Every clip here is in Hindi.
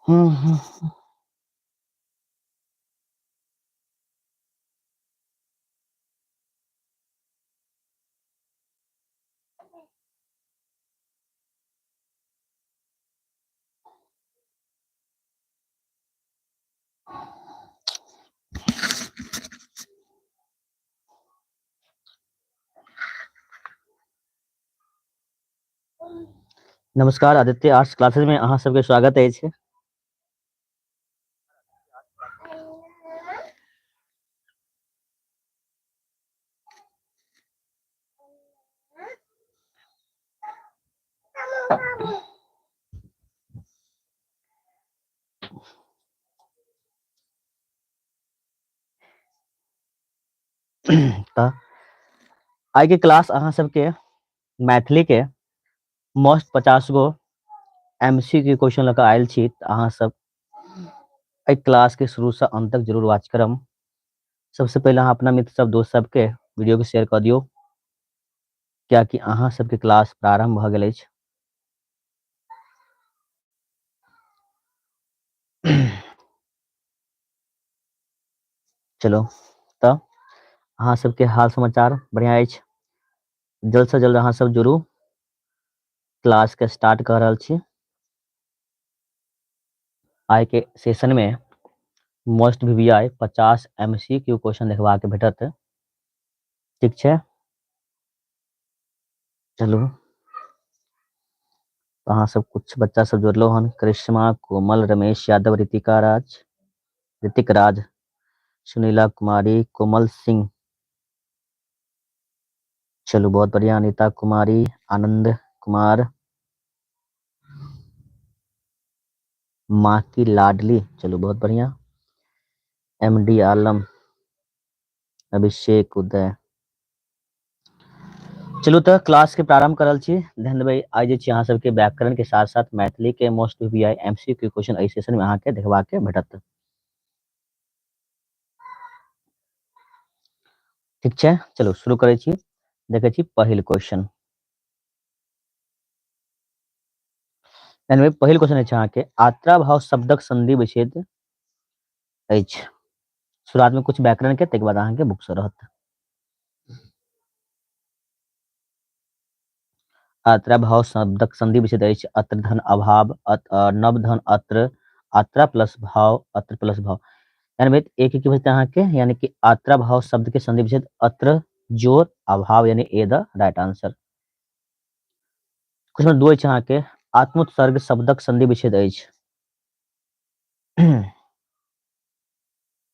हम्म। नमस्कार आदित्य आर्ट्स क्लासेस में अहाँ सबके स्वागत अछि। तऽ आइ के क्लास अहाँ सबके मैथिली के मोस्ट 50 गो MCQ क्वेश्चन लऽ कऽ आयल छी। तऽ अहाँ सब एहि क्लास के शुरू से अंत तक जरूर वॉच करम। सबसे पहले अहाँ अपना मित्र सब दोस्त सबके वीडियो के शेयर कऽ दियौ, कियाकि अहाँ सबके क्लास प्रारंभ भऽ गेल अछि। चलो तऽ अहाँ सबके हाल समाचार बढ़िया अछि। जल्द से जल्द अहाँ सब जुड़ू, क्लास के स्टार्ट कर रहल छी। आइ के सेशन में मोस्ट VBI 50 MCQ क्वेश्चन देखबा के भेटत। ठीक छै, चलू अहाँ सब कुछ बच्चा सब जुड़लो हन। करिश्मा, कोमल, रमेश यादव, ऋतिक राज, सुनीला कुमारी, कोमल सिंह, चलो बहुत बढ़िया। अनिता कुमारी, आनंद कुमार, माँ की लाडली, चलो बहुत बढ़िया। MD आलम, अभिषेक, उदय। चलू तऽ क्लास के प्रारंभ करल छी। ध्यान देबै, आइ जे छी अहाँ सबके व्याकरण के साथ साथ मैथिली के मोस्ट VBI MCQ क्वेश्चन एहि सेशन में अहाँ के देखबा के भेटत। ठीक छै, चलो शुरू करै छी। देखै छी पहिल क्वेश्चन। पहिल क्वेश्चन अछि अहाँ के, आत्रा भाव शब्दक संधि विच्छेद अछि। शुरुआत में कुछ व्याकरण के, तै के बाद अहाँ के बुक से रहत। आत्रा भाव शब्दक संधि विच्छेद अछि। अत्र धन अभाव, नव धन अत्र, आत्रा प्लस भाव, अत्र प्लस भाव। यानी एक की बचता अहाँ के, यानी कि आत्रा भाव शब्द के संधि विच्छेद अत्र जोर अभाव, यानी A the right answer. Question number 2 अछि अहाँ के, आत्मोत्सर्ग शब्दक संधि विच्छेद अछि।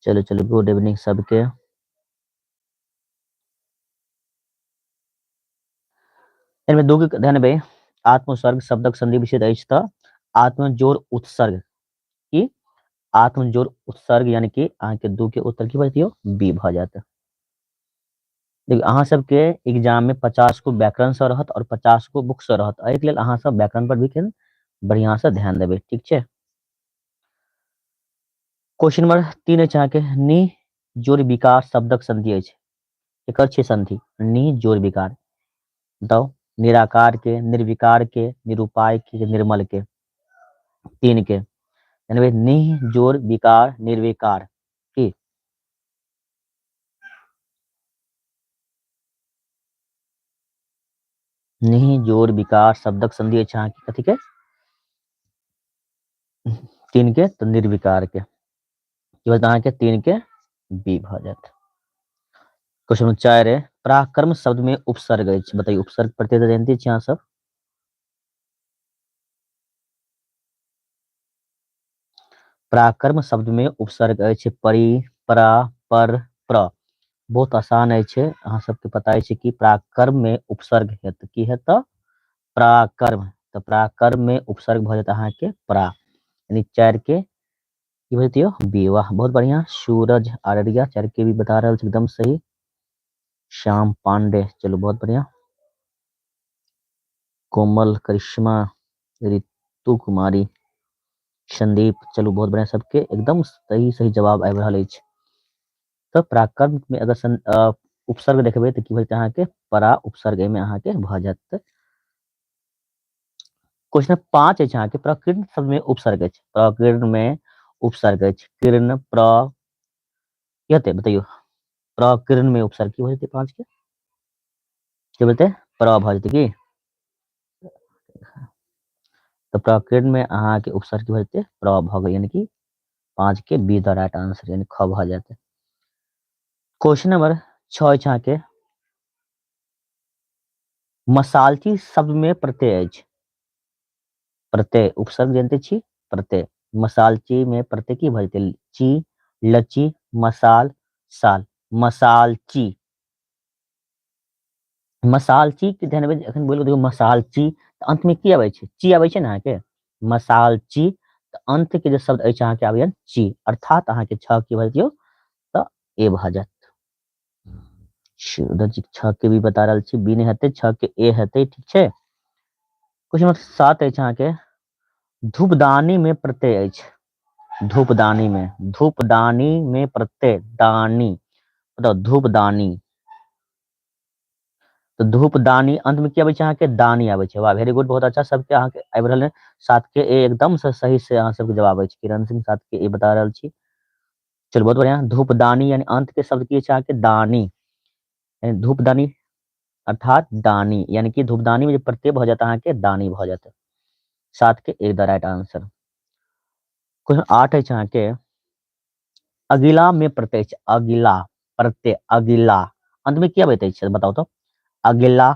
चलो चलो, गुड इवनिंग सबके। इनमें दो के ध्यान देबै, आत्मोत्सर्ग शब्दक संधि विच्छेद अछि तऽ आत्मजोर उत्सर्ग की आत्मजोर उत्सर्ग, यानी कि अहाँ के 2 के उत्तर की बचतियो बी भ जात। देखिए अहाँ सबके एग्जाम में 50 को व्याकरण से रहत और 50 को बुक से रहत। एहि के लेल अहाँ सब व्याकरण पर भी बढ़िया से ध्यान देबै। ठीक छै, क्वेश्चन नंबर 3 अछि अहाँ के, नि जोड़ विकार शब्दक संधि अछि। एकर छै संधि नि जोड़ विकार। बताओ, निराकार के, निर्विकार के, निरुपाय के, निर्मल के, 3 के। यानी नि जोड़ विकार निर्विकार की नि जोड़ विकार शब्दक संधि अछि अहाँ के कथी के, 3 के, तो निर्विकार के। अहाँ के 3 के बी भ जात। क्वेश्चन नंबर 4 है, पराक्रम शब्द में उपसर्ग अछि। बताइए उपसर्ग प्रत्यय जानते छी अहाँ सब। पराक्रम शब्द में उपसर्ग अछि परि, परा, पर, प्र। बहुत आसान अछि, अहाँ सबके पता अछि कि पराक्रम में उपसर्ग हेत की हेत, पराक्रम। तो पराक्रम में उपसर्ग भ जात अहाँ के परा, यानी 4 के की बचतियो बी। वाह बहुत बढ़िया। सूरज अररिया 4 के भी बता रहल छै, एकदम सही। श्याम पांडे, चलो बहुत बढ़िया। कोमल, करिश्मा, ऋतु कुमारी, संदीप, चलो बहुत बढ़िया। सबके एकदम सही सही जवाब आबि रहल अछि। तो पराक्रम में अगर उपसर्ग देखबै तऽ की होइत अहाँ के परा उपसर्ग में अहाँ के भ जात। क्वेश्चन 5 अछि अहाँके प्रकीर्ण शब्द में उपसर्ग अछि, प्रकीर्ण में उपसर्ग अछि, किर्ण प्र की हेतै बतैयो, प्रकीर्ण में उपसर्ग की भ जेतै 5 के की बतै प्र भ जेतै की, तो प्रकीर्ण में अहाँ के उपसर्ग की भ जेतै प्र भ गेल, यानी कि 5 के बी द राइट आंसर, यानी ख भ जेतै। क्वेश्चन नंबर 6 अछि अहाँके मसालची शब्द में प्रत्यय अछि, प्रत्यय उपसर्ग जानते छी, प्रत्यय मसालची में प्रत्यय की भ जेतै ची, लची, मसाल, साल, मसालची, मसालची के ध्यान देबै, अखन बोल देखियो मसालची त अंत में की आबै छै, ची आबै छै ने अहाँके, मसालची त अंत के जे शब्द अछि अहाँके आबै ची, अर्थात अहाँके 6 की भ जेतै त ए भ जायत। उधर 6 के भी बता रहल छी, बी नहीं हेतै 6 के ए हेतै, ठीक छै। क्वेश्चन नंबर 7 अछि अहाँके धूपदानी में प्रत्यय अछि, धूपदानी में, धूपदानी में प्रत्यय दानी, मतलब धूपदानी, तो धूपदानी अंत में की आबै छै अहाँके दानी आबै छै, वाह वेरी गुड, बहुत अच्छा, सबके अहाँके आबि रहल है 7 के ए एकदम से सही से अहाँ सबके जवाब अछि, किरण सिंह 7 के ए बता रहल छी, चलो बहुत बढ़िया। धूपदानी यानी अंत के शब्द की छै अहाँके दानी, यानी धूपदानी अर्थात दानी, यानी कि धूपदानी में जो प्रत्यय भ जाता है अहाँके दानी भ जाता है, 7 के ए द राइट आंसर। क्वेश्चन 8 अछि अहाँके अगिला में प्रत्यय छै, अगिला प्रत्यय अगिला अंत में की अबैत अछि बताओ तो, अगिला,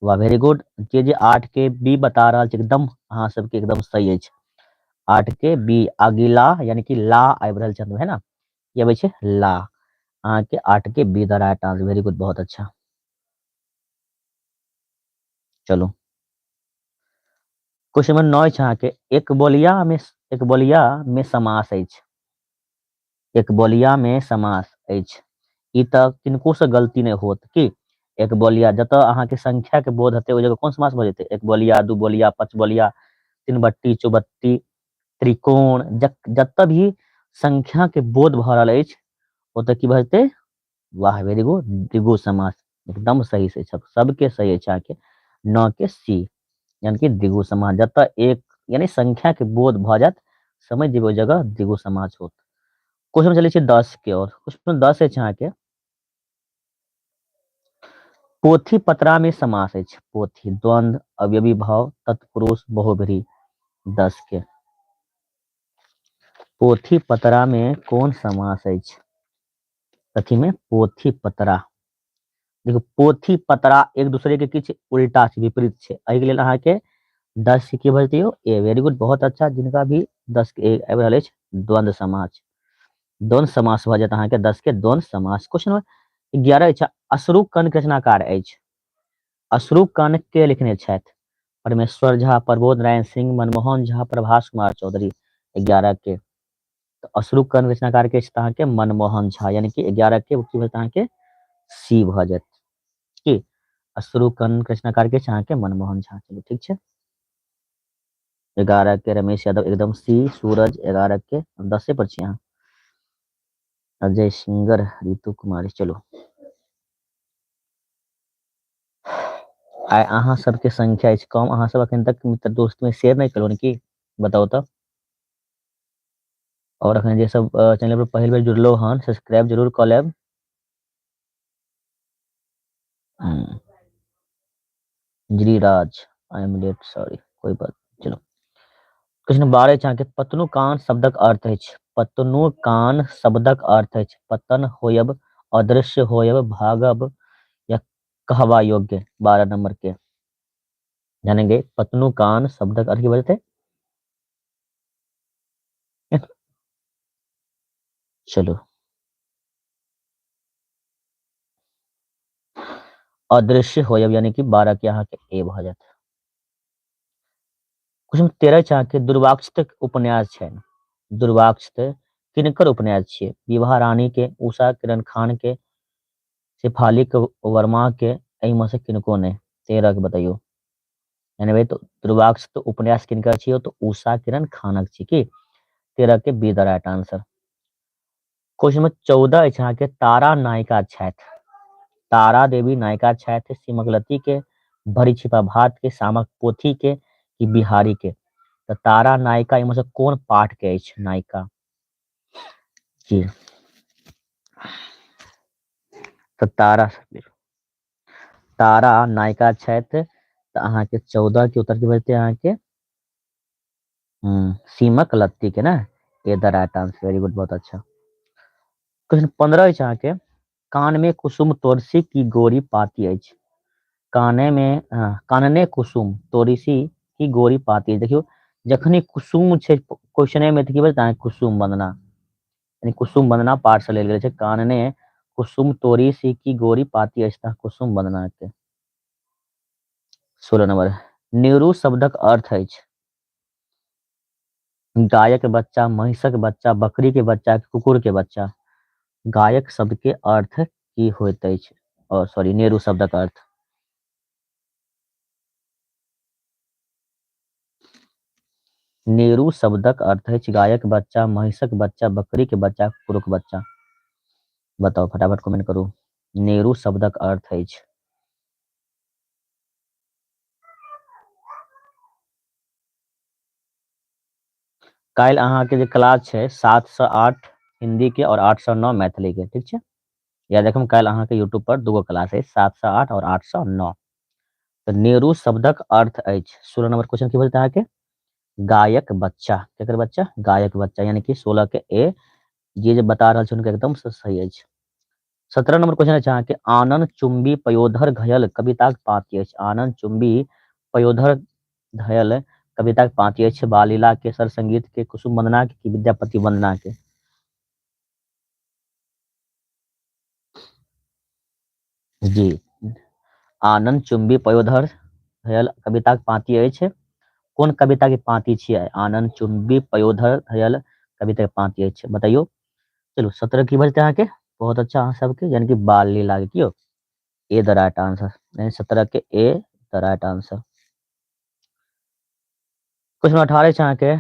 वाह वेरी गुड, जे 8 के बी बता रहल छै एकदम अहाँ सबके एकदम सही अछि, 8 के बी अगिला यानी कि ला आबि रहल छै है ना, ये अबै छै ला, अहाँ के 8 के be the right answer, very good, बहुत अच्छा। चलो क्वेश्चन नंबर 9 अछि अहाँके एक बोलिया में समास अछि, एक बोलिया में समास अछि, ई त किनको से गलती नहीं होत की, एक बोलिया जतऽ अहाँके संख्या के बोध हेतै ओहि जगह कोन समास भ जेतै, एक बोलिया, दू बोलिया, पांच बोलिया, तीन बट्टी, चौबट्टी, त्रिकोण, जतऽ भी संख्या के बोध भ रहल अछि ओतऽ की भ जेतै, वाह वेरी गुड, द्विगु समास, एकदम सही से सबके सही अछि अहाँके 9 के सी, यानी कि द्विगु समास, जतऽ एक यानी संख्या के बोध भ जायत समझ जेबै ओहि जगह द्विगु समास होत। क्वेश्चन चलै छै 10 के ओर, क्वेश्चन 10 अछि अहाँके पोथी पतरा में समास अछि, पोथी द्वंद्व अवयवी भाव तत्पुरुष बहुब्रीहि, 10 के पोथी पतरा में कोन समास अछि, कथी में पोथी पतरा, देखो पोथी पतरा एक दूसरे के किछ उल्टा छै, विपरीत छै, एहि के लेल अहाँके 10 के की भ जेतै ए, वेरी गुड, बहुत अच्छा, जिनका भी 10 के ए आबि रहल अछि द्वंद्व समास, द्वंद्व समास भ जायत अहाँके 10 के द्वंद्व समास। क्वेश्चन नंबर 11 अछि अशरु कण के रचनाकार अछि, अशरु कण के लिखने छथि, परमेश्वर झा, प्रबोध नारायण सिंह, मनमोहन झा, प्रभास कुमार चौधरी, 11 के तो अशरु कण रचनाकार के अछि अहाँके मनमोहन झा, यानी कि 11 के की होत अहाँके सी भ जायत की, अशरु कण रचनाकार के छै अहाँके मनमोहन झा, चलो ठीक छै। 11 के रमेश यादव एकदम सी, सूरज 11 के 10 पर छी अहाँ, अजय सिंगर, रितु कुमारी, चलो आइ अहाँ सबके संख्या अछि कम, अहाँ सब अखन तक मित्र दोस्त में शेयर नहीं केलहुँ की बताओ तो, और अखन जे सब चैनल पर पहिल बेर जुड़लो हन सब्सक्राइब जरूर कऽ लेब। Giriraj I am late sorry, कोई बात, चलो क्वेश्चन 12 अछि अहाँके पतनुकान शब्दक अर्थ अछि, पतनुकान शब्दक अर्थ अछि पतन होयब, अदृश्य होयब, भागब या कहवा योग्य, 12 नंबर के जानेंगे पतनुकान शब्दक अर्थ की बोलते, चलो अदृश्य होयब यानी कि 12 के यहाँ के ए भ जायत। क्वेश्चन 13 छै अहाँके दुर्वाक्षित उपन्यास छै, दुर्वाक्षित किनकर उपन्यास छियै, विभा रानी के, उषा किरण खान के, शेफाली वर्मा के, एहि में से किनको नहीं, 13 के बताइयो, यानी भाई तो दुर्वाक्षित उपन्यास किनकर छियै तो उषा किरण खानक छी की, 13 के be the right answer. Question number 14 अछि अहाँके तारा नायिका छथि, तारा देवी नायिका छथि, सिमकलती के, भरी छिपा भात के, शामक पोथी के, कि बिहारी के? तऽ तारा नायिका एहिमे से कोन पाठ के अछि नायिका? जी तऽ तारा नायिका छथि, तऽ अहाँके 14 के उत्तर की बचतै अहाँके? सीमक लत्ती के ना, ये the right answer, very good, बहुत अच्छा। क्वेश्चन 15 अछि अहाँके, कान में कुसुम तोरसी की गोरी पाती अछि। कानने कुसुम तोरिसी की गोरी पाती अछि। देखियो, जखनी कुसुम छै क्वेश्चन में, तऽ की बचतै अहाँके? कुसुम वंदना, यानी कुसुम वंदना पाठ से लेल गेल छै। कानने कुसुम तोरिसी की गोरी पाती अछि, तऽ कुसुम वंदना के। 16 नंबर, नेहरू शब्दक अर्थ अछि गायक बच्चा, महिषक बच्चा, बकरी के बच्चा, कुकुर के बच्चा। गायक शब्द के अर्थ की होइत अछि? और सॉरी, नेहरू शब्दक अर्थ। नेहरू शब्दक अर्थ अछि गायक बच्चा, महिषक बच्चा, बकरी के बच्चा, कुकुर के बच्चा। बताओ, फटाफट कमेंट करू। नेहरू शब्दक अर्थ अछि। काल्हि अहाँके जे क्लास छै 7 से 8 हिंदी के और 8 से 9 मैथिली के, ठीक छै? या देखम काल्हि अहाँके यूट्यूब पर दूगो क्लास है, 7 से 8 और 8 से 9। तो नेहरू शब्दक अर्थ अछि, 16 नंबर क्वेश्चन की बोलते हैं आके? गायक बच्चा, केकर बच्चा? गायक बच्चा, यानी कि 16 के ए। ये जो बता रहा है उनका एकदम से सही है। 17 नंबर क्वेश्चन है अहाँके, आनंद चुंबी पयोधर घयल कविताक पाती अछि। आनंद चुंबी पयोधर घयल कविताक पाती अछि, बालिला के, सर संगीत के, कुसुम वंदना के, कि विद्यापति वंदना के? जी, आनंद चुंबी पयोधर घयल कविताक पाती अछि। कोन कविता के पाती छियै? आनंद चुंबी पयोधर घयल कविता के पाती अछि, बताइयो। चलो 17 की बचते अहाँके? बहुत अच्छा अहाँ सबके, यानी कि बाल लीला के कियो, ए द राइट आंसर, यानी 17 के ए द राइट आंसर। क्वेश्चन 18 छै अहाँके,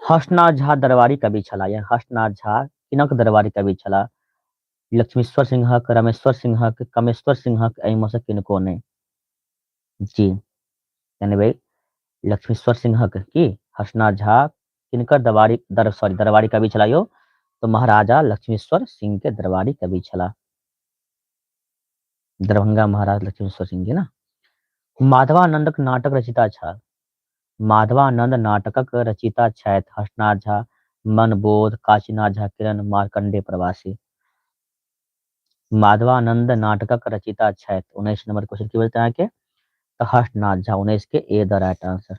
हर्षनाथ झा दरबारी कवि छलाह, या हर्षनाथ झा किनक दरबारी कवि छलाह? लक्ष्मीश्वर सिंहक, रमेश्वर सिंहक, कमेश्वर सिंहक, एहिमे से किनको नहि? जी, यानी भाई लक्ष्मीश्वर सिंहक की हर्षनाथ झा किनकर दरबारी कवि छला यो? तो महाराजा लक्ष्मीश्वर सिंह के दरबारी कवि छला। दरभंगा महाराज लक्ष्मीश्वर सिंह जी ना। माधवानंदक नाटक रचिता छल। माधवानंद नाटकक रचिता छथि हर्षनाथ झा, मनबोध, काशीनाथ झा किरण, मार्कंडे प्रवासी। माधवानंद नाटकक रचिता छथि, 19 नंबर क्वेश्चन की बोलते हैं कि? तो हर्षनाथ झा, 19 के ए द राइट आंसर।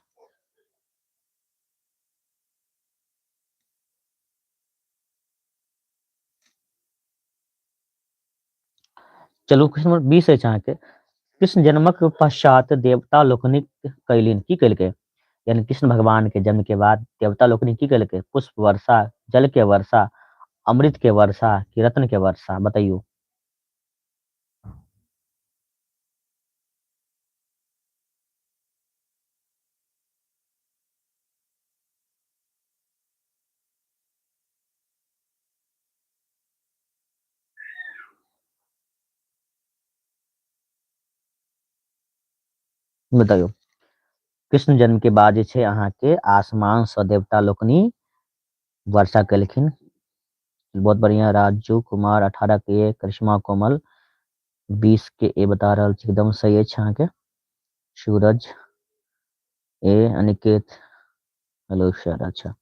चलू क्वेश्चन नंबर 20 है अहाँके, कृष्ण जन्मक पश्चात देवता लोकनिक कैलिन, की कैलके? यानी कृष्ण भगवान के जन्म के बाद देवता लोकनि की कैलके? पुष्प वर्षा, जल के वर्षा, अमृत के वर्षा, कि रत्न के वर्षा, बताइयो। बताइयो। कृष्ण जन्म के बाद जे छै अहाँके आसमान से देवता लोकनि वर्षा केलखिन। बहुत बढ़िया, राजू कुमार 18 के ए, करिश्मा कोमल 20 के ए बता रहल छी, एकदम सही अछि अहाँके। सूरज ए, अनिकेत, हेलो सर, अच्छा।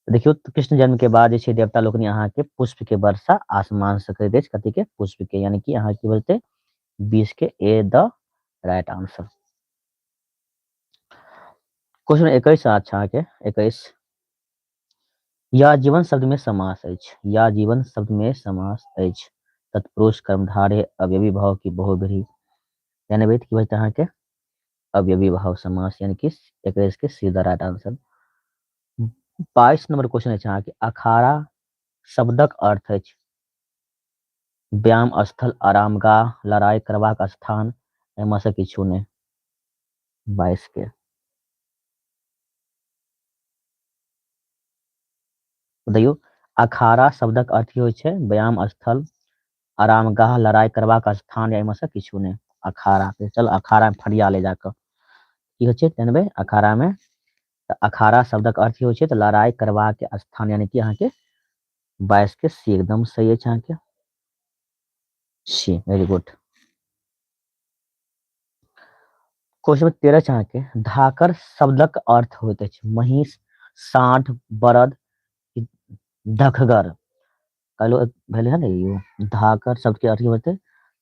देखियो तो कृष्ण जन्म के बाद जे छै देवता लोकनि अहाँके पुष्प के वर्षा आसमान से करैत अछि, कथी के? पुष्प के, यानी कि अहाँ की बोलते? 20 के ए द राइट आंसर। क्वेश्चन 21 अच्छा अहाँके 21, या जीवन शब्द में समास अछि, या जीवन शब्द में समास अछि, तत्पुरुष कर्मधारय अवयवी भाव की बहुब्रीहि, यानी भाई की बचता अहाँके? अवयवी भाव समास, यानी कि 21 के सीधा राइट आंसर। 22 नंबर क्वेश्चन अछि अहाँके, अखाड़ा शब्दक अर्थ अछि व्यायाम स्थल, आरामगाह, लड़ाई करबाक स्थान, एहिमे से किछु नहि? 22 के बताइयो। अखाड़ा शब्दक अर्थ की होइ छै? व्यायाम स्थल, आरामगाह, लड़ाई करबाक स्थान, या एहिमे से किछु नहि? अखाड़ा पे चल, अखाड़ा में फरिया ले जाकर। की होइ छै 93 अखाड़ा में। तो अखाड़ा शब्दक अर्थ की होइ छै तो लड़ाई करवा के स्थान, यानी कि अहाँ के 22 के सी एकदम सही है अहाँ के सी, वेरी गुड। क्वेश्चन 13 अहाँ के धाकर शब्दक अर्थ होइत अछि महिष, साँढ़, बरद, दखगर। कहलो भेले है ना यो धाकर शब्द के अर्थ की होते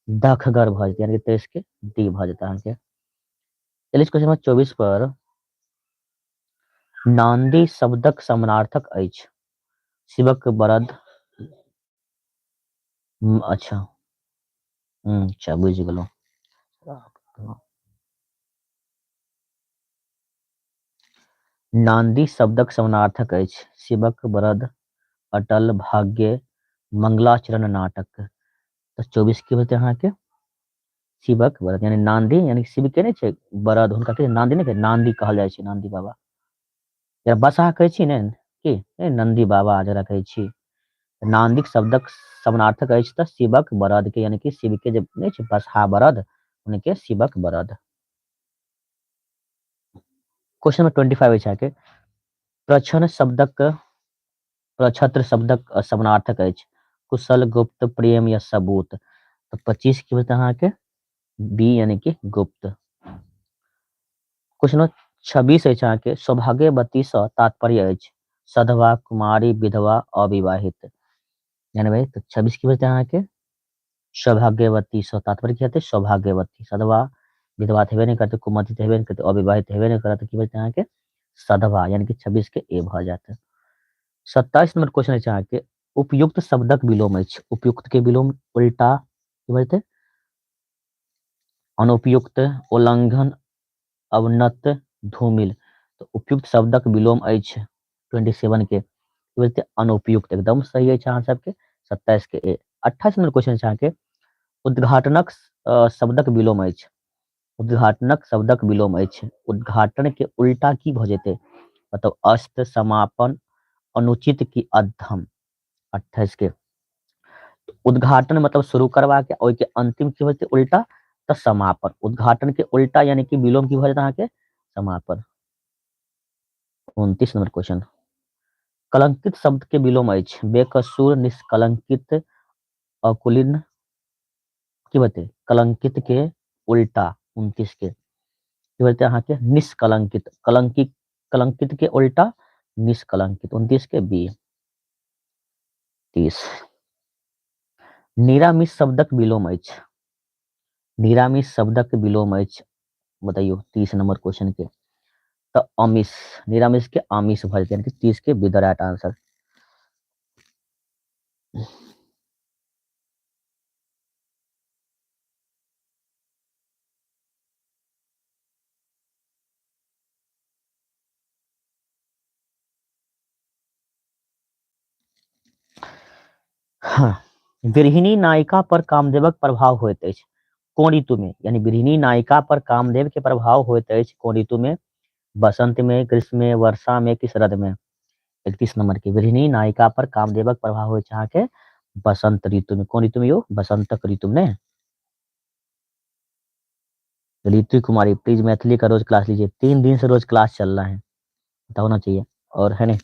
दखगर भ जेतै, यानी कि 23 के डी भ जेतै अहाँ के। चलिए क्वेश्चन नंबर 24 पर नांदी शब्दक समानार्थक अछि शिवक बरद। अच्छा अच्छा बुझि गेलहुँ। नांदी शब्दक समानार्थक अछि शिवक बरद, अटल, भाग्य, मंगलाचरण नाटक। तो 24 की होते अहाँ के शिवक बरद, यानी नांदी, यानी शिव के नहीं छै बरद, हुनका के नांदी नहीं, नांदी कहल जाइ छै, नांदी बाबा जरा बसहा कहै छी ने कि नंदी बाबा जरा कहै छी। नांदिक शब्दक समानार्थक अछि तऽ शिवक बरद के, यानी कि शिव के जे नहीं छै बसहा बरद उनके शिवक बरद। क्वेश्चन नंबर 25 अछि अहाँके प्रछन शब्दक प्रछत्र शब्दक समानार्थक अछि कुशल, गुप्त, प्रेम या सबूत। तो 25 की होता है अहाँ के बी, यानी कि गुप्त। क्वेश्चन नंबर 26 अछि अहाँ के सौभाग्यवती सँ तात्पर्य अछि सधवा, कुमारी, विधवा, अविवाहित। यानी भाई तो 26 की होता है अहाँ के सौभाग्यवती सँ तात्पर्य की होते सौभाग्यवती, सधवा विधवा हेबे नहीं करते, कुमारी हेबे नहीं करते, अविवाहित हेबे नहीं करते, की होता है अहाँ के सधवा, यानी कि 26 के ए भ जाते। 27 नंबर क्वेश्चन अछि अहाँ के उपयुक्त शब्दक विलोम अछि, उपयुक्त के विलोम उल्टा की होते अनुपयुक्त, उल्लंघन, अवनत, धूमिल। तो उपयुक्त शब्दक विलोम अछि 27 के बोलते अनुपयुक्त, एकदम सही है अहाँ सबके 27 के ए। 28 नंबर क्वेश्चन छै अहाँ के उद्घाटनक शब्दक विलोम अछि, उद्घाटनक शब्दक विलोम अछि उद्घाटन के उल्टा की भ जेतै मतलब अस्त, समापन, अनुचित की अधम। 28 के उद्घाटन मतलब शुरू करवा के ओइ के अंतिम की होते उल्टा तो समापन, उद्घाटन के उल्टा यानी कि विलोम की भ जेतै अहाँ के समापन। 29 नंबर क्वेश्चन कलंकित शब्द के विलोम अछि बेकसूर, निष्कलंकित, अकुलीन, की बते कलंकित के उल्टा 29 के की बोलते अहाँ के निष्कलंकित, कलंकित कलंकित के उल्टा निष्कलंकित 29 के बी। 30 निरामिष शब्दक विलोम अछि, निरामिष शब्दक विलोम अछि बताइयो 30 नंबर क्वेश्चन के तो अमिष, निरामिष के आमिष भ जेतै, यानी कि 30 के बी द राइट आंसर। हाँ गृहिणी नायिका पर कामदेवक प्रभाव होइत अछि कोन ऋतु में, यानी गृहिणी नायिका पर कामदेव के प्रभाव होइत अछि कोन ऋतु में बसंत में, ग्रीष्म में, वर्षा में कि शरद में। 31 नंबर की गृहिणी नायिका पर कामदेवक प्रभाव होइत छै अहाँ के बसंत ऋतु में, कोन ऋतु में यो बसंतक ऋतु में। ऋतु कुमारी प्लीज मैथिली का रोज क्लास लीजिए, 3 दिन से रोज क्लास चल रहा है, पता होना चाहिए और है नहीं।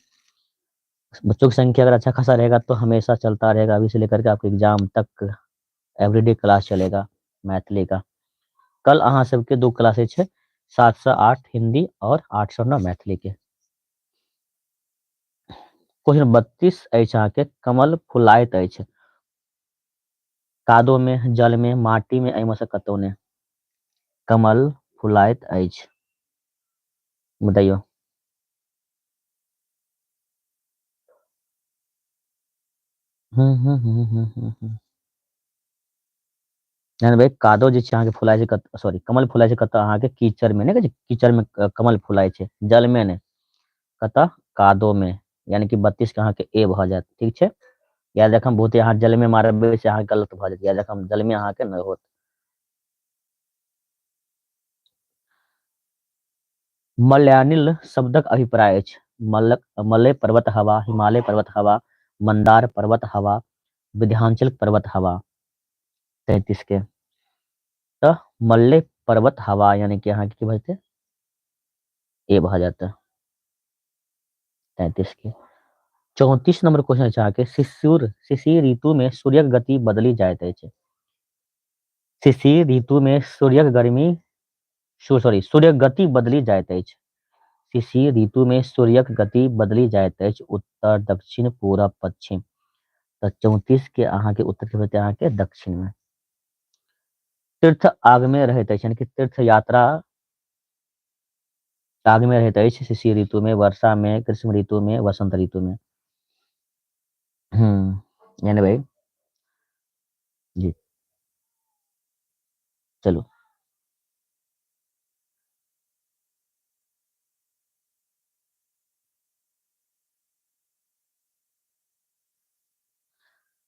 बच्चों की संख्या अगर अच्छा खासा रहेगा तो हमेशा चलता रहेगा, अभी से लेकर के आपके एग्जाम तक एवरीडे क्लास चलेगा मैथिली का। कल अहाँ सबके 2 क्लासेज छै 7 से 8 हिंदी और 8 से 9 मैथिली के। क्वेश्चन 32 अछि अहाँ के कमल फुलाइत अछि कादो में, जल में, माटी में, एहिमे से कतौ ने कमल फुलाइत अछि बताइयो। यानी भाई कादो जे छै अहाँके फुलाइ छै सॉरी कमल फुलाइ छै कतऽ अहाँके कीचड़ में, नहीं कीचड़ में कमल फुलाइ छै जल में ने कतऽ कादो में, यानी कि 32 के अहाँके ए भ जायत ठीक छै। याद रखम बहुते अहाँ जल में मारबै से अहाँ गलत भ जायत, याद रखम जल में अहाँके नहि होत। मलयानिल शब्दक अभिप्राय अछि मलय पर्वत हवा, हिमालय पर्वत हवा, मंदार पर्वत हवा, विंध्याचल पर्वत हवा। 33 के तो मलय पर्वत हवा यानी कि अहाँ की बजते ए भऽ जाता 33 के। 34 नंबर क्वेश्चन छै अहाँके शिशिर ऋतु में सूर्यक गति बदली जाइत अछि। शिशिर ऋतु में सूर्यक गर्मी सॉरी सूर्यक गति बदली जाइत अछि। शिशिर ऋतु में सूर्यक गति बदली जाइत अछि उत्तर दक्षिण पूरब पश्चिम। तो 34 के अहाँ के उत्तर के हेतै अहाँ के दक्षिण में। तीर्थ आग में रहैत अछि यानी कि तीर्थ यात्रा आग में रहैत अछि शिशिर ऋतु में, वर्षा में, ग्रीष्म ऋतु में, वसंत ऋतु में। यानी भाई जी चलो।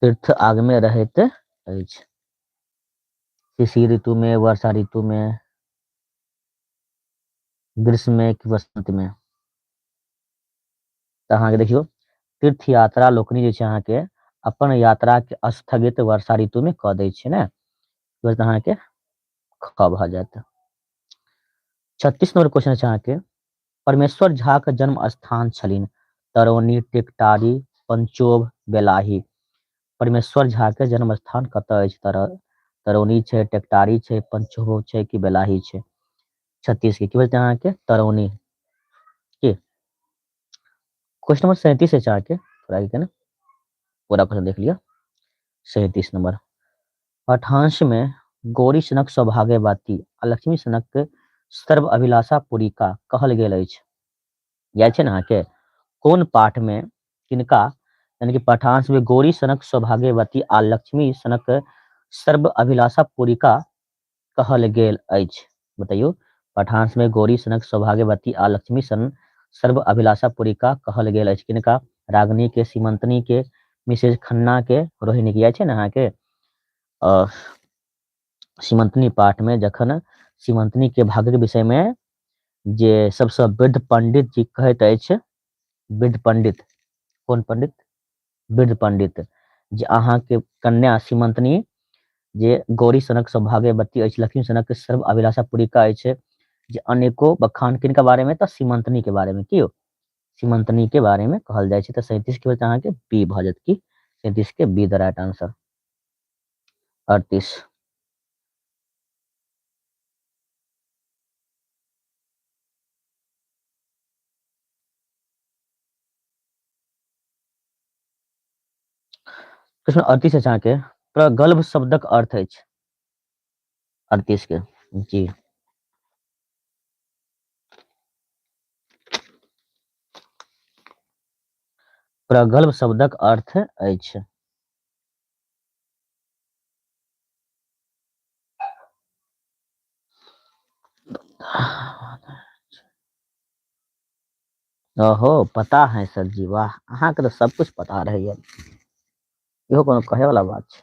तीर्थ आग में रहैत अछि शिशिर ऋतु में, वर्षा ऋतु में, ग्रीष्म में कि वसंत में। तो अहाँके देखियो तीर्थ यात्रा लोकनि जे छै अहाँके अपन यात्रा के स्थगित वर्षा ऋतु में कऽ दै छै ने, तो अहाँके ख भऽ जायत। 36 नंबर क्वेश्चन छै अहाँके परमेश्वर झा के जन्म स्थान छलिन तरौनी, टिकटारी, पंचोभ, बेलाही। परमेश्वर झा के जन्म स्थान कतऽ अछि? तरौनी छै, टेकटारी छै, पंचोभ छै कि बेलाही छै। 36 के की बोलते हैं अहाँके तरौनी की। क्वेश्चन नंबर 37 है अहाँके थोड़ा के ना पूरा क्वेश्चन देख लिया। 37 नंबर पाठांश में गौरी सनक सौभाग्यवती आ लक्ष्मी सनक सर्व अभिलाषा पूरिका कहल गेल अछि। याद छै ने अहाँके कोन पाठ में किनका यानी कि पाठांश में गौरी सनक सौभाग्यवती आ लक्ष्मी सनक सर्व अभिलाषा पूरिका कहल गेल अछि? बताइयो पाठांश में गौरी सनक सौभाग्यवती आ लक्ष्मी सन सर्व अभिलाषा पूरिका कहल गेल अछि किनका? रागनी के, सीमंतनी के, मिसेज खन्ना के, रोहिणी के। याद छै ने अहाँके सीमंतनी पाठ में जखन सीमंतनी के भाग्य के विषय में जे सबसे वृद्ध पंडित जी कहैत अछि, वृद्ध पंडित कोन पंडित? वृद्ध पंडित जे अहाँके कन्या सीमंतनी जे गौरी सनक सौभाग्यवती अछि, लक्ष्मी सनक सर्व अभिलाषा पूरिका अछि, जे अनेको बखान किनका बारे में? तऽ सीमंतनी के बारे में की सीमंतनी के बारे में कहल जाइ छै। तो 37 के बच्चा अहाँके बी भऽ जायत की 37 के बी द राइट आंसर। 38 प्रश्न 38 है अहाँके प्रगल्भ शब्दक अर्थ अछि। 38 के जी प्रगल्भ शब्दक अर्थ अछि। ओहो पता है सर जी, वाह अहाँके तो सब कुछ पता रहैया, इहो कोनो कहे वाला बात छै।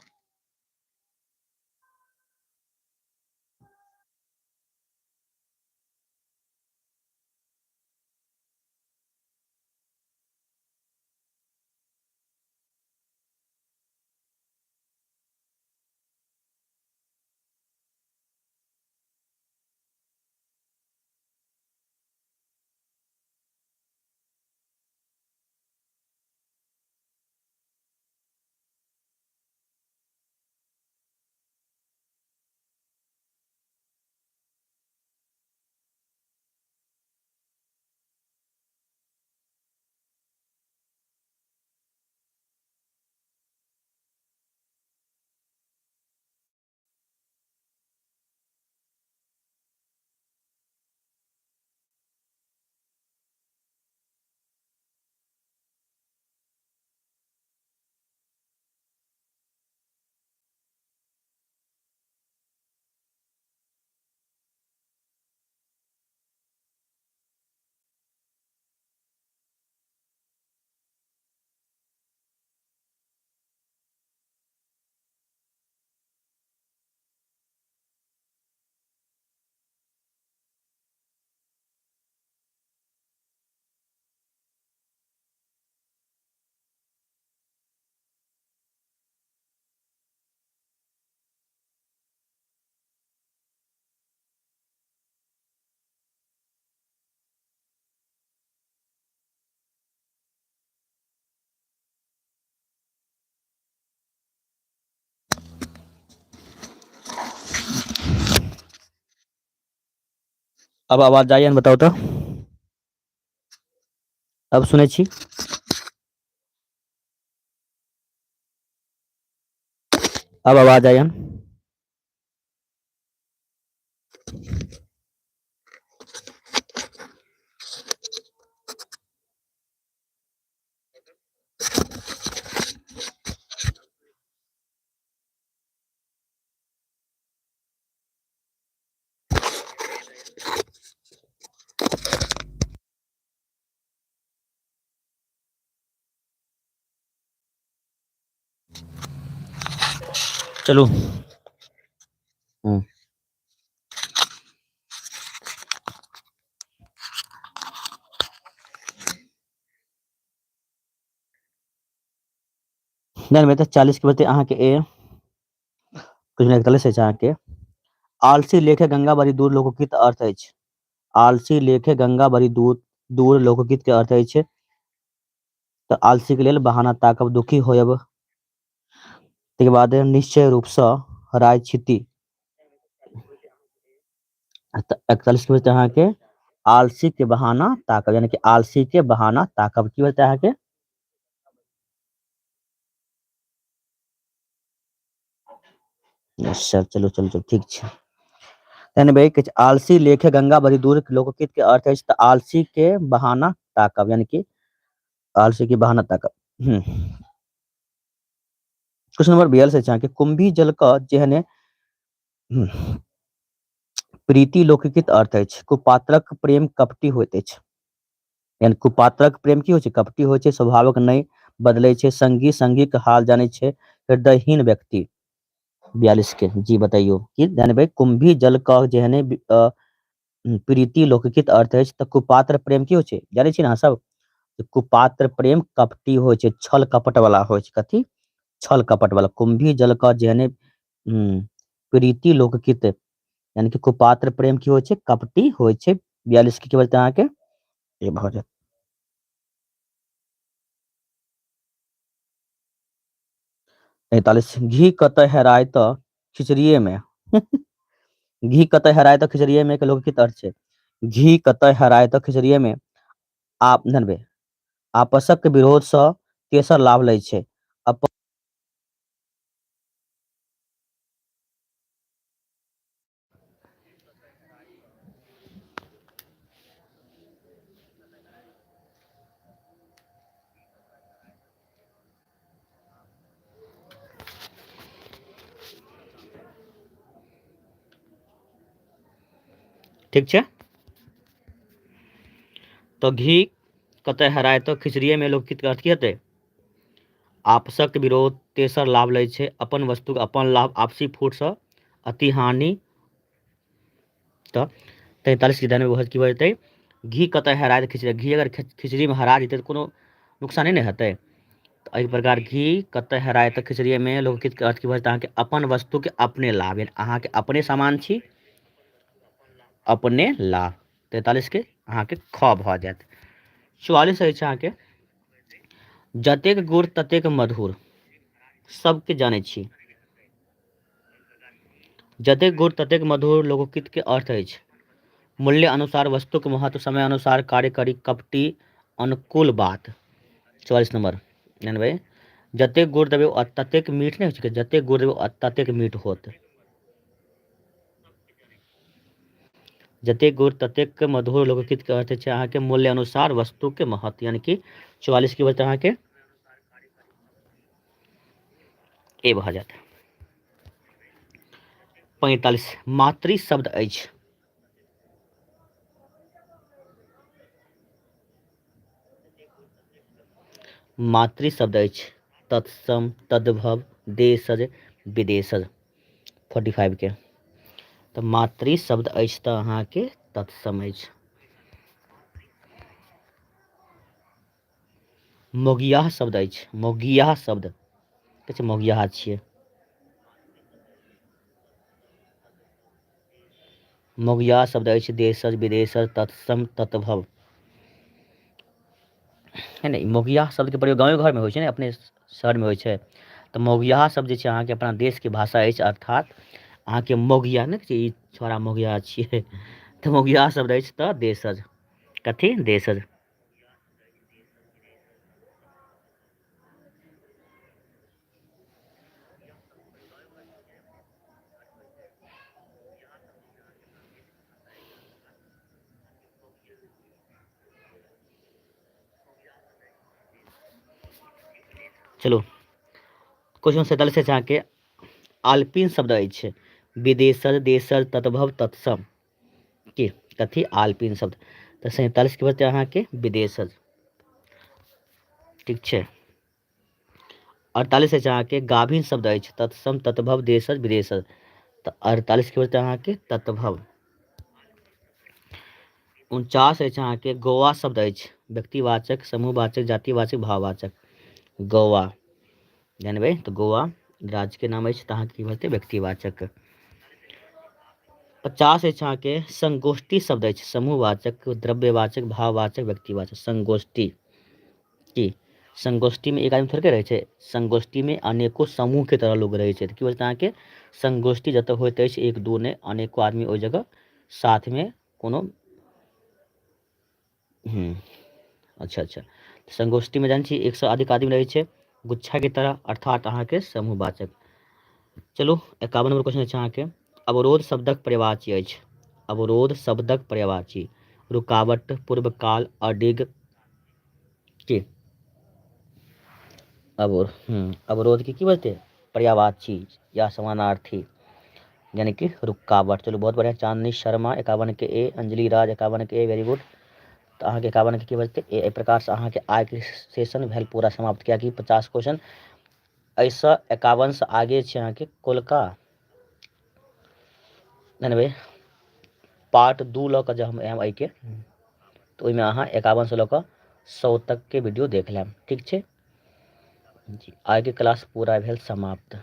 अब आवाज जाइए बताओ तो। अब सुनै छी। अब आवाज आयन। चलू। नहीं मैं तो 40 के बते अहाँ के ए कुछ नहीं 41 है अहाँ के आलसी लेखे गंगा बड़ी दूर लोकगीत अर्थ अछि। आलसी लेखे गंगा बड़ी दूर दूर लोकगीत के अर्थ अछि। तो आलसी के लेल बहाना ताकब दुखी होयब। ताके बाद निश्चय रूप से हराय छिति। 41 के बते अहाँ के आलसी के बहाना ताकब यानी कि आलसी के बहाना ताकब की बते अहाँ के अच्छा चलो चलो चलो ठीक छै। यानी भाई किछ आलसी लेखे गंगा बड़ी दूर लोकगीत के अर्थ अछि। तो आलसी के बहाना ताकब यानी कि आलसी के बहाना ताकब। क्वेश्चन नंबर 42 छै अहाँ के कुंभी जल क जेहने प्रीति लोकगीत अर्थ अछि। कुपात्रक प्रेम कपटी होइत अछि। यानी कुपात्रक प्रेम की होइ छै कपटी होइ छै स्वभावक नहीं बदले छै संगी संगी के हाल जाने छै हृदयहीन व्यक्ति। 42 के जी बताइयो कि ध्यान भाई कुंभी जल क जेहने प्रीति लोकगीत अर्थ अछि। तो कुपात्र प्रेम की होइ छै जाने छी ना अहाँ सब कुपात्र प्रेम कपटी होइ छै छल कपट वाला होइ छै कथी छल कपट वाला। कुंभी जल क जेहने प्रीति लोकगीत यानी कि कुपात्र प्रेम की होइ छै कपटी होइ छै। 42 के बजते अहाँ के ये भऽ जायत। 43 घी कतय हेराय तऽ खिचड़िए में घी कतय हेराय तऽ खिचड़िए में के लोकगीत अर्थ छै। घी कतय हेराय तऽ खिचड़िए में आप जानबे आपसक विरोध से तेसर लाभ लै छै। ठीक छै। तो घी कतय हेराय तो खिचड़िए में लोकगीत के अर्थ की हेतै आपसक विरोध तेसर लाभ लै छै। अपन वस्तु के अपन लाभ आपसी फूट से अति हानि। तो 43 के ध्यान में की बजतै घी कतय हेराय तऽ खिचड़ी घी अगर खिचड़ी में हरा जेतै तो कोनो नुकसाने ने हेतै। तो एहि प्रकार घी कतय हेराय तऽ खिचड़िए में लोकगीत के अर्थ की बजतै अहाँ के अपन वस्तु के अपने लाभ यानी अहाँ के अपने सामान छी अपने लाभ। 43 के अहाँ के ख भऽ जायत। 44 अछि अहाँ के जतेक गुड़ ततेक मधुर सबके जानै छी। जतेक गुड़ ततेक मधुर लोकगीत के अर्थ अछि। मूल्य अनुसार वस्तु के महत्व समय अनुसार कार्य करी कपटी अनुकूल बात। 44 नंबर जानबै जतेक गुड़ देबै ततेक मीठ नहीं हो छै जतेक गुड़ देबै ततेक मीठ होत। जतेक गुड़ ततेक मधुर लोकगीत के अर्थ छै अहाँ के मूल्य अनुसार वस्तु के महत्व यानी कि 44 की बजतै अहाँ के ए भऽ जायत। 45 मातृ शब्द अछि। मातृ शब्द अछि तत्सम तद्भव देशज विदेशज। 45 के तो मातृ शब्द अछि तऽ अहाँ के तत्सम अछि। मोगियाह शब्द अछि मोगियाह शब्द कहै छै मोगियाह छियै। मोगियाह शब्द अछि देशज विदेशज तत्सम तत्भव है ने मोगियाह शब्द के प्रयोग गाँवे घर में होइ छै ने अपने शहर में होइ छै। तऽ मोगियाह शब्द जे छै अहाँ के अपना देश के भाषा अछि अर्थात अहाँ के मोगिया ने ई छोड़ा मोगिया छियै मोगिया शब्द अछि तऽ देशज, कथी देशज। चलो क्वेश्चन 47 से अहाँके आल्पिन शब्द अछि विदेशज देशज ततभव तत्सम की कथी आल्पिन शब्द। तऽ 47 के बचतै अहाँके विदेशज, ठीक छै। 48 अछि अहाँके गाभिन शब्द अछि तत्सम ततभव देशज विदेशज। तऽ 48 के बचतै अहाँके ततभव। 49 अछि अहाँके गोवा शब्द अछि व्यक्तिवाचक समूहवाचक जातिवाचक भाववाचक। गोवा जानबै तऽ गोवा राज्य के नाम अछि तऽ अहाँके की बचतै व्यक्तिवाचक। 50 अछि अहाँके संगोष्ठी शब्द अछि समूहवाचक द्रव्यवाचक भाववाचक व्यक्तिवाचक। संगोष्ठी की संगोष्ठी में एक आदमी थोड़के रहै छै, संगोष्ठी में अनेको समूह के तरह लोग रहै छै। तऽ की बचतै अहाँके संगोष्ठी जतऽ होइत अछि एक दू ने अनेको आदमी ओहि जगह साथ में कोनो अच्छा अच्छा संगोष्ठी में जानै छियै 100 अधिक आदमी रहै छै गुच्छा की तरह अर्थात अहाँके समूहवाचक। चलू 51 नंबर क्वेश्चन अछि अहाँके अवरोध शब्दक पर्यायवाची अछि। अवरोध शब्दक पर्यायवाची रुकावट पूर्वकाल अडिग की अवरोध की बचतै पर्यायवाची या समानार्थी यानी कि रुकावट। चलो बहुत बढ़िया चांदनी शर्मा 51 के ए, अंजलि राज 51 के ए, वेरी गुड। तऽ अहाँके 51 के की बचतै ए। एहि प्रकार से अहाँके आइ के सेशन भेल पूरा समाप्त, कियाकि 50 क्वेश्चन एहिसँ 51 से आगे छै अहाँके कोलका जानबै पार्ट 2 लऽ कऽ जब हम आयब एहिके तऽ ओहिमे अहाँ 51 से लऽ कऽ 100 तक के वीडियो देख लेब, ठीक छै जी। आइ के क्लास पूरा भेल समाप्त।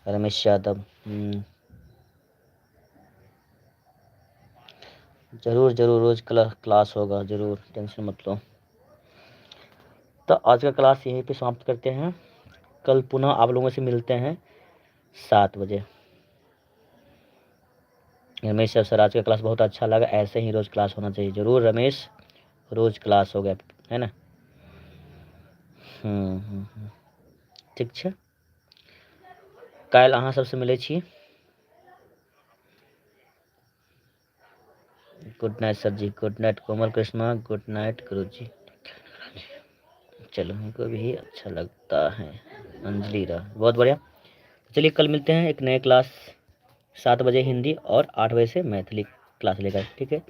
रमेश यादव जरूर जरूर रोज क्लास होगा जरूर, टेंशन मत लो। तो आज का क्लास यहीं पे समाप्त करते हैं। कल पुनः आप लोगों से मिलते हैं 7 बजे। रमेश सर आज का क्लास बहुत अच्छा लगा, ऐसे ही रोज क्लास होना चाहिए। जरूर रमेश रोज क्लास हो गया है ना। ठीक छै काल्हि अहाँ सबसे मिलै छी। गुड नाइट सर जी, गुड नाइट कोमल कृष्णा, गुड नाइट गुरु जी। चलो हमको भी अच्छा लगता है अंजलि राज, बहुत बढ़िया। चलिए कल मिलते हैं एक नए क्लास 7 बजे हिंदी और 8 बजे से मैथिली क्लास लेकर, ठीक है।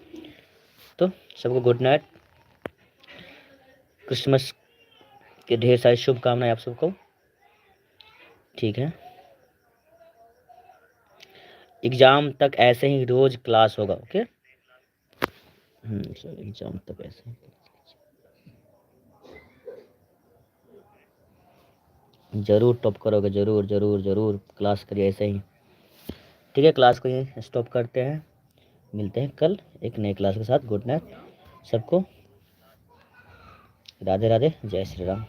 तो सबको गुड नाइट, क्रिसमस के ढेर सारी शुभकामनाएं आप सबको, ठीक है। एग्जाम तक ऐसे ही रोज क्लास होगा, ओके। एग्जाम तक ऐसे ही जरूर टॉप करोगे, जरूर जरूर जरूर क्लास करिए ऐसे ही, ठीक है। क्लास को यहीं स्टॉप करते हैं, मिलते हैं कल एक नए क्लास के साथ। गुड नाइट सबको, राधे राधे, जय श्री राम।